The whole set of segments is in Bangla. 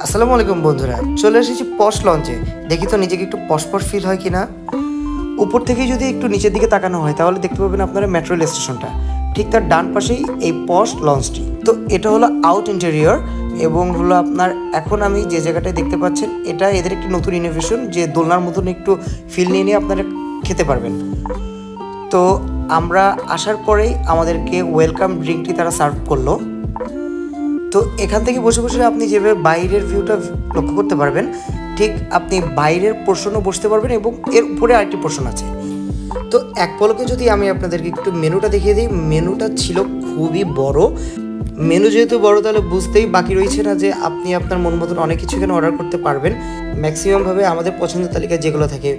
আসসালামু আলাইকুম বন্ধুরা, চলে এসেছি পশ লঞ্চে। দেখি তো নিজেকে একটু পশ ফিল হয় কিনা। উপর থেকে যদি একটু নিচের দিকে তাকানো হয় তাহলে দেখতে পাবেন আপনারা মেট্রো রেল স্টেশনটা, ঠিক তার ডান পাশেই এই পশ লঞ্চটি। তো এটা হলো আউট ইন্টেরিয়র এবং হলো আপনার এখন আমি যে জায়গাটায় দেখতে পাচ্ছেন এটা এদের একটি নতুন ইনোভেশন, যে দোলনার মতন একটু ফিল নিয়ে আপনারা খেতে পারবেন। তো আমরা আসার পরেই আমাদেরকে ওয়েলকাম ড্রিঙ্কটি তারা সার্ভ করলো। তো এখান থেকে বসে বসে আপনি যেভাবে বাইরের ভিউটা লক্ষ্য করতে পারবেন, ঠিক আপনি বাইরের পোর্শনও বসতে পারবেন এবং এর উপরে আরেকটি পোর্শন আছে। তো এক পলকে যদি আমি আপনাদেরকে একটু মেনুটা দেখিয়ে দিই, মেনুটা ছিল খুবই বড়। মেনু যেহেতু বড় তাহলে বুঝতেই বাকি রয়েছে না যে আপনি আপনার মন মতন অনেক কিছু এখানে অর্ডার করতে পারবেন। ম্যাক্সিমামভাবে আমাদের পছন্দের তালিকায় যেগুলো থাকে,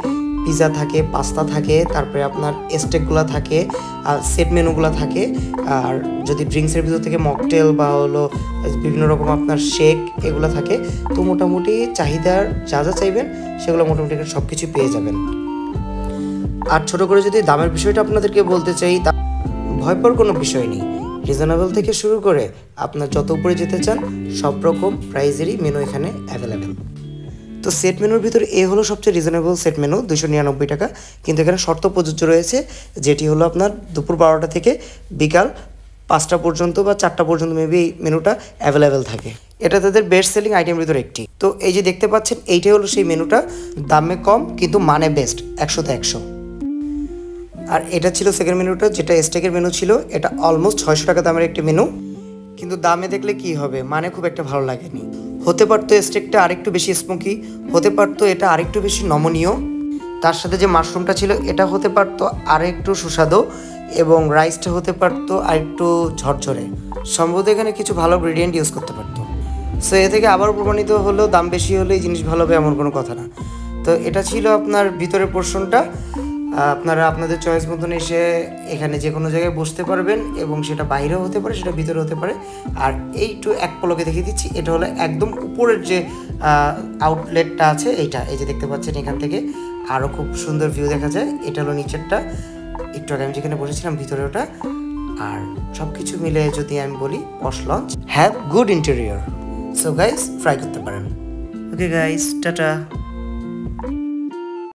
পিৎজা থাকে, পাস্তা থাকে, তারপরে আপনার স্টেকগুলো থাকে, আর সেট মেনুগুলো থাকে। আর যদি ড্রিঙ্কসের ভিতর থেকে মকটেল বা হলো বিভিন্ন রকম আপনার শেক এগুলো থাকে। তো মোটামুটি চাহিদার যা যা চাইবেন সেগুলো মোটামুটি সব কিছু পেয়ে যাবেন। আর ছোটো করে যদি দামের বিষয়টা আপনাদেরকে বলতে চাই, ভয় পাওয়ার কোনো বিষয় নেই। রিজনেবল থেকে শুরু করে আপনার যত উপরে যেতে চান সব রকম প্রাইজেরই মেনু এখানে অ্যাভেলেবেল। তো সেট মেনুর ভিতরে এ হলো সবচেয়ে রিজনেবল সেট মেনু, 299 টাকা। কিন্তু এখানে শর্ত প্রযোজ্য রয়েছে, যেটি হলো আপনার দুপুর 12টা থেকে বিকাল 5টা পর্যন্ত বা 4টা পর্যন্ত মেবি এই মেনুটা অ্যাভেলেবেল থাকে। এটা তাদের বেস্ট সেলিং আইটেমের ভিতরে একটি। তো এই যে দেখতে পাচ্ছেন এইটাই হলো সেই মেনুটা, দামে কম কিন্তু মানে বেস্ট, 100তে 100। আর এটা ছিল সেকেন্ড মেনুটা, যেটা স্টেকের মেনু ছিল। এটা অলমোস্ট 600 টাকা দামের একটি মেনু, কিন্তু দামে দেখলে কি হবে, মানে খুব একটা ভালো লাগেনি। হতে পারতো স্টেকটা আরেকটু বেশি স্মোকি, হতে পারতো এটা আরেকটু বেশি নমনীয়, তার সাথে যে মাশরুমটা ছিল এটা হতে পারতো আরেকটু সুস্বাদু, এবং রাইসটা হতে পারতো আরেকটু ঝরঝরে। সম্ভবত এখানে কিছু ভালো ইনগ্রেডিয়েন্ট ইউজ করতে পারতো। সো এ থেকে আবার প্রমাণিত হলো দাম বেশি হলে জিনিস ভালো হবে এমন কোনো কথা না। তো এটা ছিল আপনার ভিতরের পোর্শনটা। আপনারা আপনাদের চয়েস মতন এসে এখানে যে কোনো জায়গায় বসতে পারবেন, এবং সেটা বাইরেও হতে পারে, সেটা ভিতরে হতে পারে। আর এইটু এক পলকে দেখিয়ে দিচ্ছি, এটা হলো একদম উপরের যে আউটলেটটা আছে এইটা। এই যে দেখতে পাচ্ছেন এখান থেকে আরও খুব সুন্দর ভিউ দেখা যায়। এটা হলো নিচেরটা, একটু আগে আমি যেখানে বসেছিলাম ভিতরে ওটা। আর সব কিছু মিলে যদি আমি বলি, posh launch have good interior. So guys try করতে পারেন। Okay guys, tata.